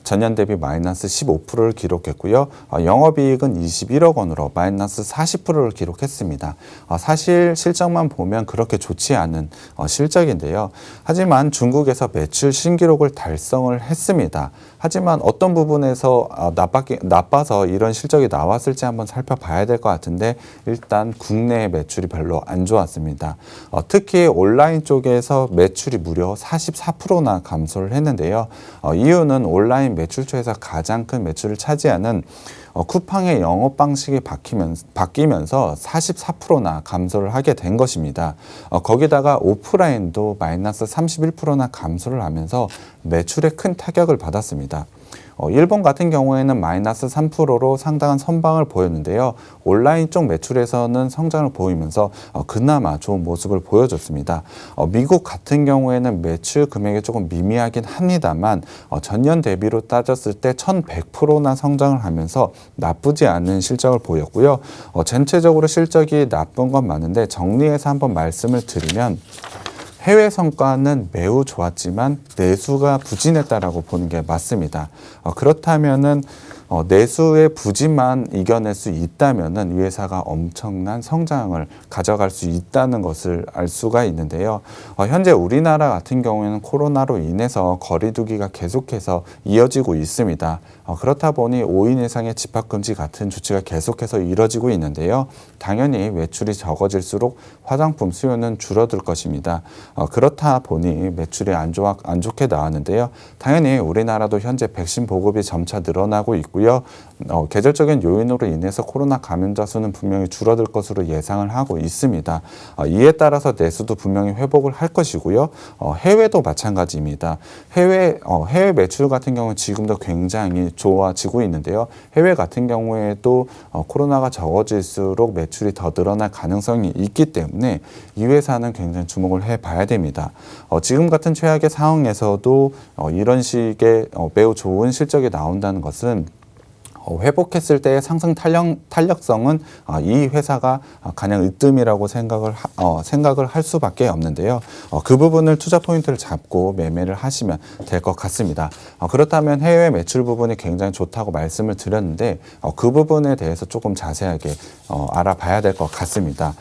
전년 대비 마이너스 15%를 기록했고요. 영업이익은 21억 원으로 마이너스 40%를 기록했습니다. 사실 실적만 보면 그렇게 좋지 않은 실적인데요. 하지만 중국에서 매출 신기록을 달성을 했습니다. 하지만 어떤 부분에서 나빠서 이런 실적이 나왔을지 한번 살펴봐야 될 것 같은데 일단 국내 매출이 별로 안 좋았습니다. 특히 온라인 쪽에서 매출이 무려 44%나 감소를 했는데요. 이유는 온라인 매출처에서 가장 큰 매출을 차지하는 쿠팡의 영업 방식이 바뀌면서 44%나 감소를 하게 된 것입니다. 거기다가 오프라인도 마이너스 31%나 감소를 하면서 매출에 큰 타격을 받았습니다. 일본 같은 경우에는 마이너스 3%로 상당한 선방을 보였는데요. 온라인 쪽 매출에서는 성장을 보이면서 그나마 좋은 모습을 보여줬습니다. 미국 같은 경우에는 매출 금액이 조금 미미하긴 합니다만 전년 대비로 따졌을 때 1100%나 성장을 하면서 나쁘지 않은 실적을 보였고요. 전체적으로 실적이 나쁜 건 맞는데 정리해서 한번 말씀을 드리면 해외 성과는 매우 좋았지만 내수가 부진했다라고 보는 게 맞습니다. 그렇다면은 내수의 부진만 이겨낼 수 있다면은 이 회사가 엄청난 성장을 가져갈 수 있다는 것을 알 수가 있는데요. 현재 우리나라 같은 경우에는 코로나로 인해서 거리두기가 계속해서 이어지고 있습니다. 그렇다 보니 5인 이상의 집합금지 같은 조치가 계속해서 이뤄지고 있는데요. 당연히 매출이 적어질수록 화장품 수요는 줄어들 것입니다. 그렇다 보니 매출이 안 좋게 나왔는데요. 당연히 우리나라도 현재 백신 보급이 점차 늘어나고 있고요. 계절적인 요인으로 인해서 코로나 감염자 수는 분명히 줄어들 것으로 예상을 하고 있습니다. 이에 따라서 내수도 분명히 회복을 할 것이고요. 해외도 마찬가지입니다. 해외 매출 같은 경우는 지금도 굉장히 좋아지고 있는데요. 해외 같은 경우에도 코로나가 적어질수록 매출이 더 늘어날 가능성이 있기 때문에 이 회사는 굉장히 주목을 해봐야 됩니다. 지금 같은 최악의 상황에서도 이런 식의 매우 좋은 실적이 나온다는 것은 회복했을 때의 상승 탄력성은 이 회사가 가장 으뜸이라고 생각을 할 수밖에 없는데요. 그 부분을 투자 포인트를 잡고 매매를 하시면 될 것 같습니다. 그렇다면 해외 매출 부분이 굉장히 좋다고 말씀을 드렸는데 그 부분에 대해서 조금 자세하게 알아봐야 될 것 같습니다.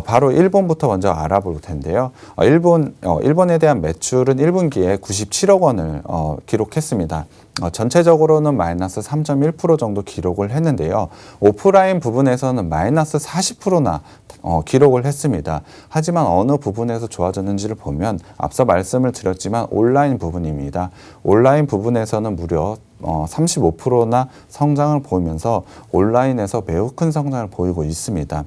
바로 일본부터 먼저 알아볼 텐데요. 일본에 대한 매출은 1분기에 97억 원을 기록했습니다. 전체적으로는 마이너스 3.1% 정도 기록을 했는데요. 오프라인 부분에서는 마이너스 40%나 기록을 했습니다. 하지만 어느 부분에서 좋아졌는지를 보면 앞서 말씀을 드렸지만 온라인 부분입니다. 온라인 부분에서는 무려 35%나 성장을 보이면서 온라인에서 매우 큰 성장을 보이고 있습니다.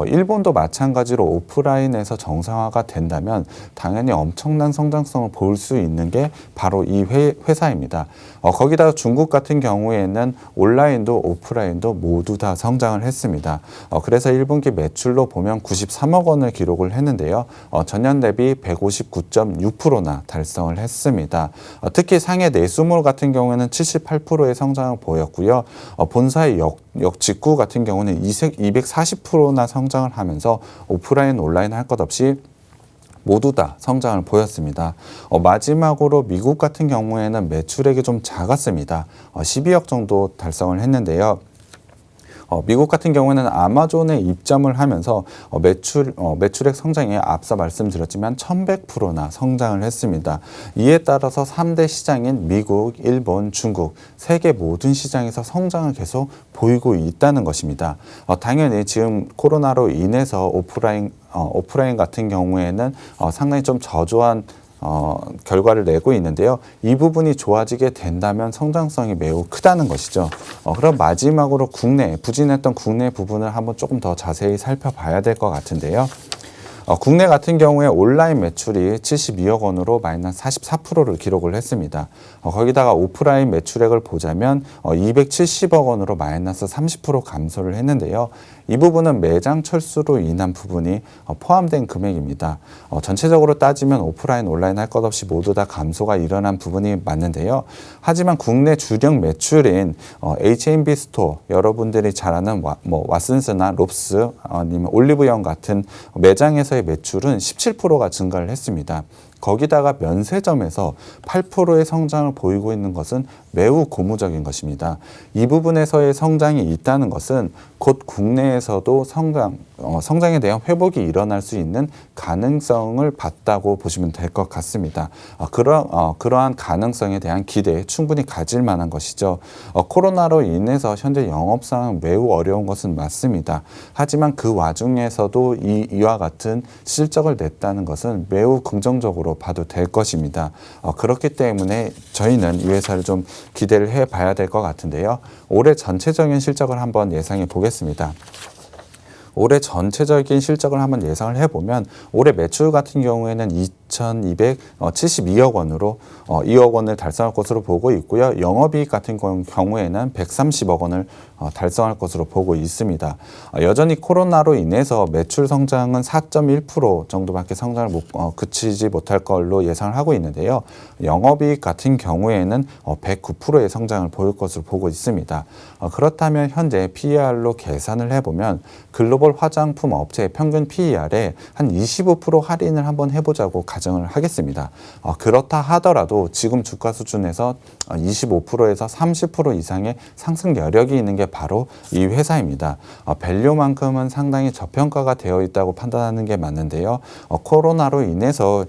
일본도 마찬가지로 오프라인에서 정상화가 된다면 당연히 엄청난 성장성을 볼 수 있는 게 바로 이 회사입니다. 거기다가 중국 같은 경우에는 온라인도 오프라인도 모두 다 성장을 했습니다. 그래서 1분기 매출로 보면 93억 원을 기록을 했는데요. 전년 대비 159.6%나 달성을 했습니다. 특히 상해 내수몰 같은 경우에는 78%의 성장을 보였고요. 본사의 역직구 같은 경우는 240%나 성장을 하면서 오프라인, 온라인 할 것 없이 모두 다 성장을 보였습니다. 마지막으로 미국 같은 경우에는 매출액이 좀 작았습니다. 12억 정도 달성을 했는데요. 미국 같은 경우에는 아마존에 입점을 하면서 매출액 성장에 앞서 말씀드렸지만 1100%나 성장을 했습니다. 이에 따라서 3대 시장인 미국, 일본, 중국 세계 모든 시장에서 성장을 계속 보이고 있다는 것입니다. 당연히 지금 코로나로 인해서 오프라인 같은 경우에는 상당히 좀 저조한 결과를 내고 있는데요. 이 부분이 좋아지게 된다면 성장성이 매우 크다는 것이죠. 그럼 마지막으로 부진했던 국내 부분을 한번 조금 더 자세히 살펴봐야 될 것 같은데요. 국내 같은 경우에 온라인 매출이 72억 원으로 마이너스 44%를 기록을 했습니다. 거기다가 오프라인 매출액을 보자면 270억 원으로 마이너스 30% 감소를 했는데요. 이 부분은 매장 철수로 인한 부분이 포함된 금액입니다. 전체적으로 따지면 오프라인, 온라인 할 것 없이 모두 다 감소가 일어난 부분이 맞는데요. 하지만 국내 주력 매출인 H&B 스토어, 여러분들이 잘 아는 왓슨스나 롭스 아니면 올리브영 같은 매장에서의 매출은 17%가 증가를 했습니다. 거기다가 면세점에서 8%의 성장을 보이고 있는 것은 매우 고무적인 것입니다. 이 부분에서의 성장이 있다는 것은 곧 국내에서도 성장에 대한 회복이 일어날 수 있는 가능성을 봤다고 보시면 될 것 같습니다. 그러한 가능성에 대한 기대에 충분히 가질 만한 것이죠. 코로나로 인해서 현재 영업상은 매우 어려운 것은 맞습니다. 하지만 그 와중에서도 이와 같은 실적을 냈다는 것은 매우 긍정적으로 봐도 될 것입니다. 그렇기 때문에 저희는 이 회사를 좀 기대를 해봐야 될 것 같은데요. 올해 전체적인 실적을 한번 예상해 보겠습니다. 올해 전체적인 실적을 한번 예상을 해보면 올해 매출 같은 경우에는 2,272억 원으로 2억 원을 달성할 것으로 보고 있고요. 영업이익 같은 경우에는 130억 원을 달성할 것으로 보고 있습니다. 여전히 코로나로 인해서 매출 성장은 4.1% 정도밖에 성장을 그치지 못할 걸로 예상을 하고 있는데요. 영업이익 같은 경우에는 109%의 성장을 보일 것으로 보고 있습니다. 그렇다면 현재 PER로 계산을 해보면 글로벌 화장품 업체의 평균 PER에 한 25% 할인을 한번 해보자고 가정을 하겠습니다. 그렇다 하더라도 지금 주가 수준에서 25%에서 30% 이상의 상승 여력이 있는 게 바로 이 회사입니다. 밸류만큼은 상당히 저평가가 되어 있다고 판단하는 게 맞는데요. 코로나로 인해서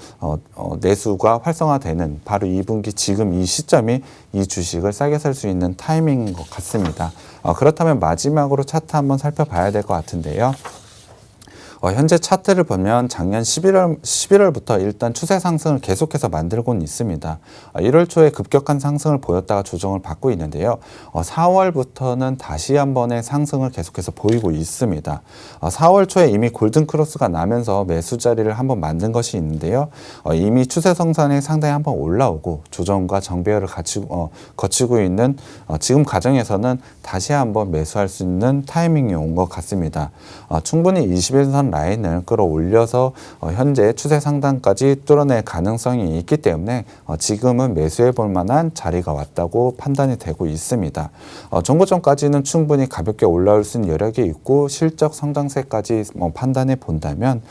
내수가 활성화되는 바로 2분기 지금 이 시점이 이 주식을 싸게 살 수 있는 타이밍인 것 같습니다. 그렇다면 마지막으로 차트 한번 살펴봐야 될 것 같은데요. 현재 차트를 보면 작년 11월부터 일단 추세 상승을 계속해서 만들고는 있습니다. 1월 초에 급격한 상승을 보였다가 조정을 받고 있는데요. 4월부터는 다시 한 번의 상승을 계속해서 보이고 있습니다. 4월 초에 이미 골든크로스가 나면서 매수 자리를 한번 만든 것이 있는데요. 이미 추세 성산에 상당히 한번 올라오고 조정과 정배열을 거치고 있는 지금 과정에서는 다시 한번 매수할 수 있는 타이밍이 온 것 같습니다. 충분히 21선 라인을 끌어올려서 현재 추세 상단까지 뚫어낼 가능성이 있기 때문에 지금은 매수해 볼 만한 자리가 왔다고 판단이 되고 있습니다. 종고점까지는 충분히 가볍게 올라올 수 있는 여력이 있고 실적 성장세까지 판단해 본다면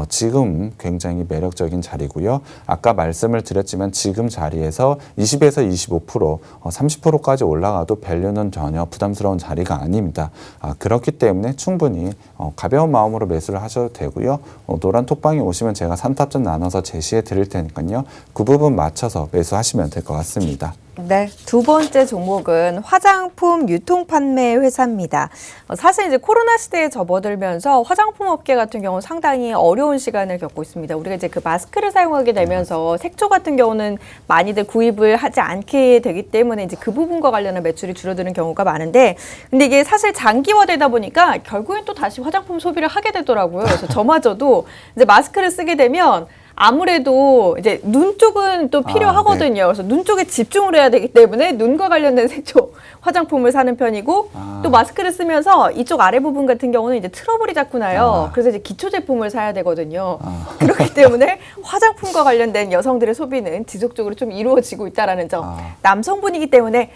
지금 굉장히 매력적인 자리고요. 아까 말씀을 드렸지만 지금 자리에서 20에서 25%, 30%까지 올라가도 밸류는 전혀 부담스러운 자리가 아닙니다. 그렇기 때문에 충분히 가벼운 마음으로 매수를 하셔도 되고요. 노란 톡방에 오시면 제가 3탑전 나눠서 제시해 드릴 테니까요. 그 부분 맞춰서 매수하시면 될 것 같습니다. 네, 두 번째 종목은 화장품 유통 판매 회사입니다. 사실 이제 코로나 시대에 접어들면서 화장품 업계 같은 경우는 상당히 어려운 시간을 겪고 있습니다. 우리가 이제 그 마스크를 사용하게 되면서 색조 같은 경우는 많이들 구입을 하지 않게 되기 때문에 이제 그 부분과 관련한 매출이 줄어드는 경우가 많은데, 근데 이게 사실 장기화되다 보니까 결국엔 또 다시 화장품 소비를 하게 되더라고요. 그래서 저마저도 이제 마스크를 쓰게 되면 아무래도 이제 눈 쪽은 또 필요하거든요. 네. 그래서 눈 쪽에 집중을 해야 되기 때문에 눈과 관련된 색조 화장품을 사는 편이고, 또 마스크를 쓰면서 이쪽 아래 부분 같은 경우는 이제 트러블이 자꾸 나요. 그래서 이제 기초 제품을 사야 되거든요. 그렇기 때문에 화장품과 관련된 여성들의 소비는 지속적으로 좀 이루어지고 있다라는 점. 남성분이기 때문에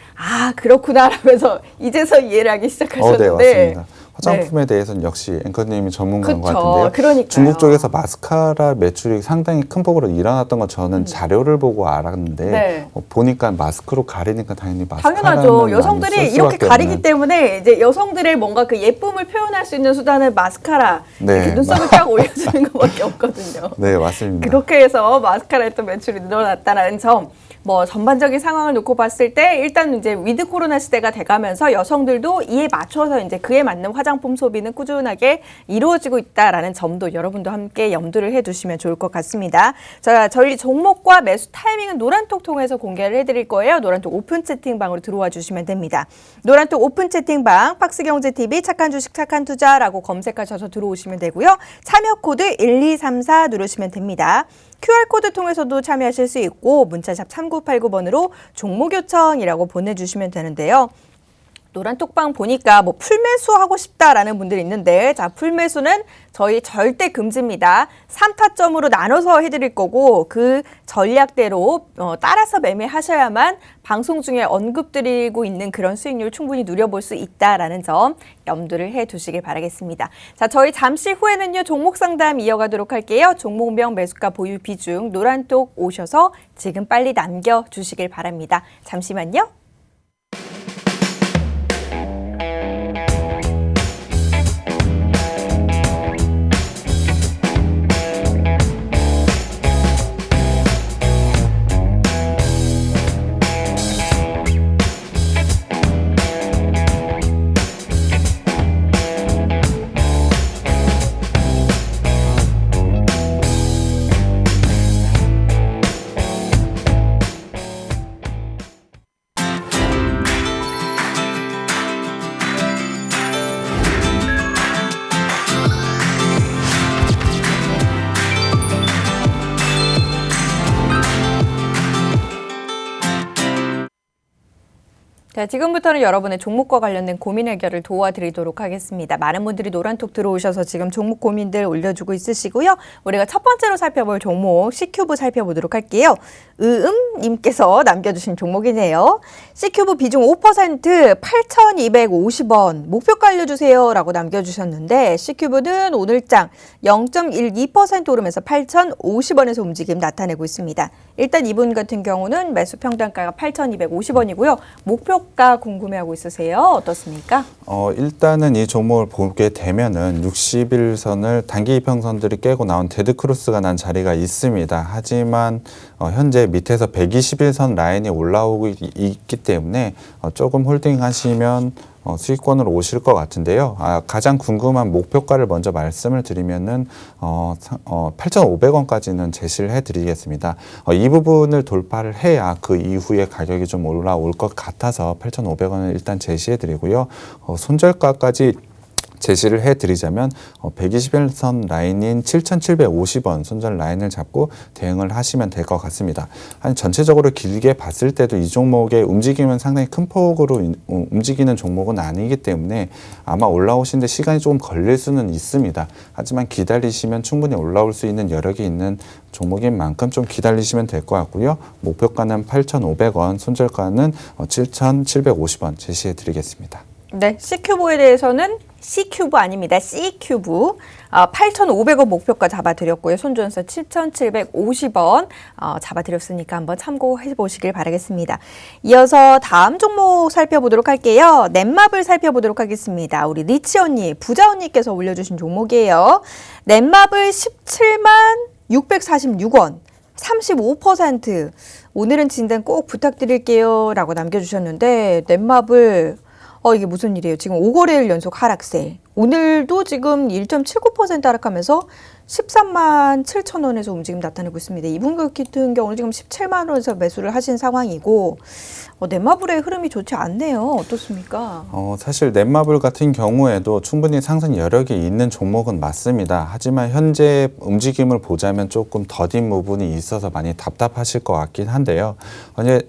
그렇구나 라면서 이제서 이해를 하기 시작하셨는데. 네, 맞습니다. 화장품에 대해서는 역시 앵커님이 전문가인 것 같은데요. 그러니까요. 중국 쪽에서 마스카라 매출이 상당히 큰 폭으로 일어났던 건 저는 자료를 보고 알았는데 보니까 마스크로 가리니까 당연히 마스카라는 당연하죠. 여성들이 이렇게 가리기 때문에 이제 여성들의 뭔가 그 예쁨을 표현할 수 있는 수단은 마스카라, 이렇게 눈썹을 쫙 올려주는 것밖에 없거든요. 네, 맞습니다. 그렇게 해서 마스카라의 또 매출이 늘어났다는 점. 전반적인 상황을 놓고 봤을 때 일단 이제 위드 코로나 시대가 돼가면서 여성들도 이에 맞춰서 이제 그에 맞는 화장품 소비는 꾸준하게 이루어지고 있다라는 점도 여러분도 함께 염두를 해두시면 좋을 것 같습니다. 자, 저희 종목과 매수 타이밍은 노란톡 통해서 공개를 해드릴 거예요. 노란톡 오픈 채팅방으로 들어와 주시면 됩니다. 노란톡 오픈 채팅방 박스경제TV 착한 주식 착한 투자라고 검색하셔서 들어오시면 되고요. 참여 코드 1234 누르시면 됩니다. QR코드 통해서도 참여하실 수 있고 문자샵 3989번으로 종목 요청이라고 보내주시면 되는데요. 노란톡방 보니까 풀매수하고 싶다라는 분들이 있는데, 자, 풀매수는 저희 절대 금지입니다. 3타점으로 나눠서 해드릴 거고 그 전략대로 따라서 매매하셔야만 방송 중에 언급드리고 있는 그런 수익률 충분히 누려볼 수 있다라는 점 염두를 해두시길 바라겠습니다. 자, 저희 잠시 후에는요 종목 상담 이어가도록 할게요. 종목명 매수가 보유 비중 노란톡 오셔서 지금 빨리 남겨주시길 바랍니다. 잠시만요. 자, 지금부터는 여러분의 종목과 관련된 고민 해결을 도와드리도록 하겠습니다. 많은 분들이 노란톡 들어오셔서 지금 종목 고민들 올려주고 있으시고요. 우리가 첫 번째로 살펴볼 종목 C큐브 살펴보도록 할게요. 님께서 남겨주신 종목이네요. C큐브 비중 5% 8,250원 목표가 알려주세요 라고 남겨주셨는데 C큐브는 오늘장 0.12% 오르면서 8,050원에서 움직임 나타내고 있습니다. 일단 이분 같은 경우는 매수 평단가가 8,250원이고요. 목표가 궁금해하고 있으세요? 어떻습니까? 일단은 이 종목을 보게 되면은 60일선을 단기 이평선들이 깨고 나온 데드크로스가 난 자리가 있습니다. 하지만 현재 밑에서 120일선 라인이 올라오고 있기 때문에 조금 홀딩하시면 수익권으로 오실 것 같은데요. 가장 궁금한 목표가를 먼저 말씀을 드리면은 8,500원까지는 제시를 해드리겠습니다. 이 부분을 돌파를 해야 그 이후에 가격이 좀 올라올 것 같아서 8,500원을 일단 제시해드리고요. 손절가까지 제시를 해드리자면 120일선 라인인 7,750원 손절 라인을 잡고 대응을 하시면 될 것 같습니다. 전체적으로 길게 봤을 때도 이 종목의 움직임은 상당히 큰 폭으로 움직이는 종목은 아니기 때문에 아마 올라오시는데 시간이 조금 걸릴 수는 있습니다. 하지만 기다리시면 충분히 올라올 수 있는 여력이 있는 종목인 만큼 좀 기다리시면 될 것 같고요. 목표가는 8,500원, 손절가는 7,750원 제시해 드리겠습니다. 네, C큐브에 대해서는 C큐브 아닙니다. C큐브 8,500원 목표가 잡아드렸고요. 손절서 7,750원 잡아드렸으니까 한번 참고해 보시길 바라겠습니다. 이어서 다음 종목 살펴보도록 할게요. 넷마블 살펴보도록 하겠습니다. 우리 리치 언니, 부자 언니께서 올려주신 종목이에요. 넷마블 17만 646원. 35% 오늘은 진단 꼭 부탁드릴게요 라고 남겨주셨는데 넷마블 이게 무슨 일이에요? 지금 5거래일 연속 하락세. 오늘도 지금 1.79% 하락하면서 13만 7천 원에서 움직임 나타내고 있습니다. 이분 같은 경우는 지금 17만 원에서 매수를 하신 상황이고 넷마블의 흐름이 좋지 않네요. 어떻습니까? 사실 넷마블 같은 경우에도 충분히 상승 여력이 있는 종목은 맞습니다. 하지만 현재 움직임을 보자면 조금 더딘 부분이 있어서 많이 답답하실 것 같긴 한데요.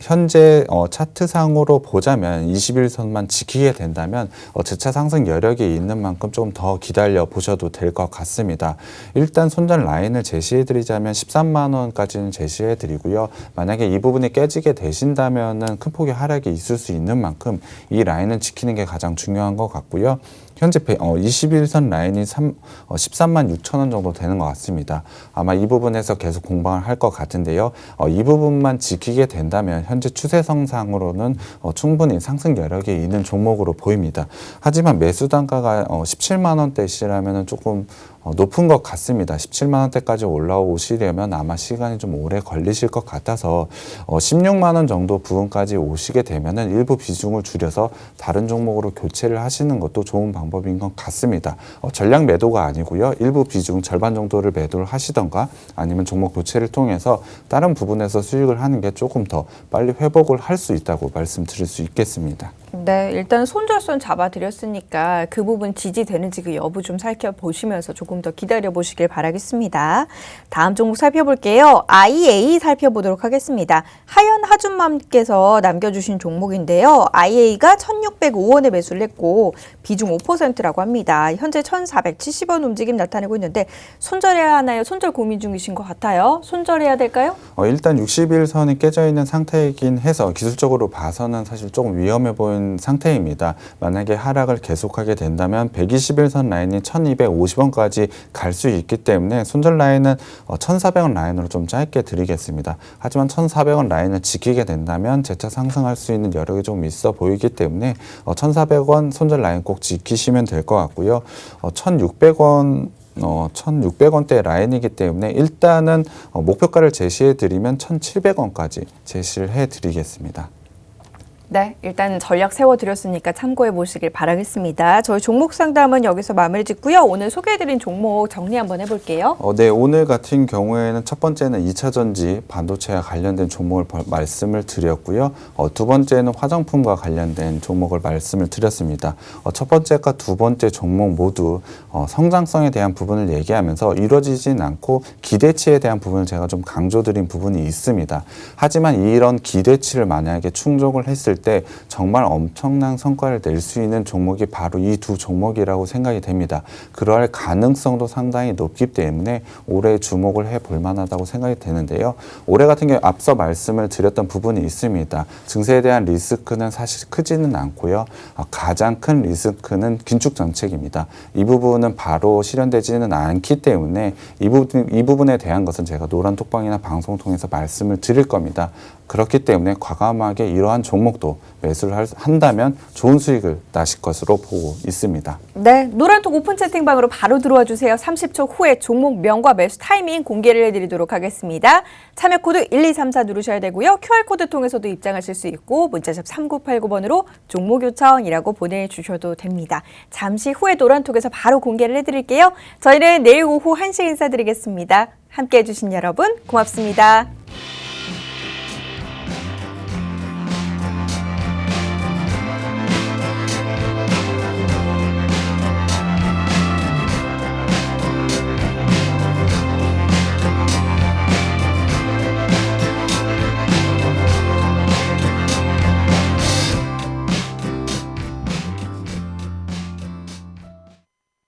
현재 차트상으로 보자면 21선만 지키게 된다면 재차 상승 여력이 있는 만큼 좀 더 기다려 보셔도 될 것 같습니다. 일단 손절 라인을 제시해드리자면 13만 원까지는 제시해드리고요. 만약에 이 부분이 깨지게 되신다면은 큰 폭의 하락이 있을 수 있는 만큼 이 라인을 지키는 게 가장 중요한 것 같고요. 현재 21선 라인이 13만 6천 원 정도 되는 것 같습니다. 아마 이 부분에서 계속 공방을 할 것 같은데요. 이 부분만 지키게 된다면 현재 추세성상으로는 충분히 상승 여력이 있는 종목으로 보입니다. 하지만 매수 단가가 17만 원대시라면 조금 높은 것 같습니다. 17만 원대까지 올라오시려면 아마 시간이 좀 오래 걸리실 것 같아서 16만 원 정도 부분까지 오시게 되면은 일부 비중을 줄여서 다른 종목으로 교체를 하시는 것도 좋은 방법인 것 같습니다. 전량 매도가 아니고요. 일부 비중 절반 정도를 매도를 하시던가 아니면 종목 교체를 통해서 다른 부분에서 수익을 하는 게 조금 더 빨리 회복을 할 수 있다고 말씀드릴 수 있겠습니다. 네, 일단 손절선 잡아드렸으니까 그 부분 지지되는지 그 여부 좀 살펴보시면서 조금 더 기다려보시길 바라겠습니다. 다음 종목 살펴볼게요. IA 살펴보도록 하겠습니다. 하연 하준맘께서 남겨주신 종목인데요. IA가 1,605원에 매수를 했고 비중 5%라고 합니다. 현재 1,470원 움직임 나타내고 있는데 손절해야 하나요? 손절 고민 중이신 것 같아요. 손절해야 될까요? 일단 60일선이 깨져 있는 상태이긴 해서 기술적으로 봐서는 사실 조금 위험해 보이는 상태입니다. 만약에 하락을 계속하게 된다면 121선 라인이 1,250원까지 갈 수 있기 때문에 손절 라인은 1,400원 라인으로 좀 짧게 드리겠습니다. 하지만 1,400원 라인을 지키게 된다면 재차 상승할 수 있는 여력이 좀 있어 보이기 때문에 1,400원 손절 라인 꼭 지키시면 될 것 같고요. 1,600원 1,600원대 라인이기 때문에 일단은 목표가를 제시해 드리면 1,700원까지 제시를 해 드리겠습니다. 네, 일단 전략 세워드렸으니까 참고해 보시길 바라겠습니다. 저희 종목 상담은 여기서 마무리 짓고요. 오늘 소개해드린 종목 정리 한번 해볼게요. 네, 오늘 같은 경우에는 첫 번째는 2차전지 반도체와 관련된 종목을 말씀을 드렸고요. 두 번째는 화장품과 관련된 종목을 말씀을 드렸습니다. 첫 번째과 두 번째 종목 모두 성장성에 대한 부분을 얘기하면서 이루어지진 않고 기대치에 대한 부분을 제가 좀 강조드린 부분이 있습니다. 하지만 이런 기대치를 만약에 충족을 했을 때 정말 엄청난 성과를 낼 수 있는 종목이 바로 이 두 종목이라고 생각이 됩니다. 그럴 가능성도 상당히 높기 때문에 올해 주목을 해볼 만하다고 생각이 되는데요. 올해 같은 경우 앞서 말씀을 드렸던 부분이 있습니다. 증세에 대한 리스크는 사실 크지는 않고요. 가장 큰 리스크는 긴축 정책입니다. 이 부분은 바로 실현되지는 않기 때문에 이 부분에 대한 것은 제가 노란톡방이나 방송 통해서 말씀을 드릴 겁니다. 그렇기 때문에 과감하게 이러한 종목도 매수를 한다면 좋은 수익을 나실 것으로 보고 있습니다. 네, 노란톡 오픈 채팅방으로 바로 들어와 주세요. 30초 후에 종목명과 매수 타이밍 공개를 해드리도록 하겠습니다. 참여 코드 1234 누르셔야 되고요. QR코드 통해서도 입장하실 수 있고 문자샵 3989번으로 종목 요청이라고 보내주셔도 됩니다. 잠시 후에 노란톡에서 바로 공개를 해드릴게요. 저희는 내일 오후 1시에 인사드리겠습니다. 함께해 주신 여러분 고맙습니다.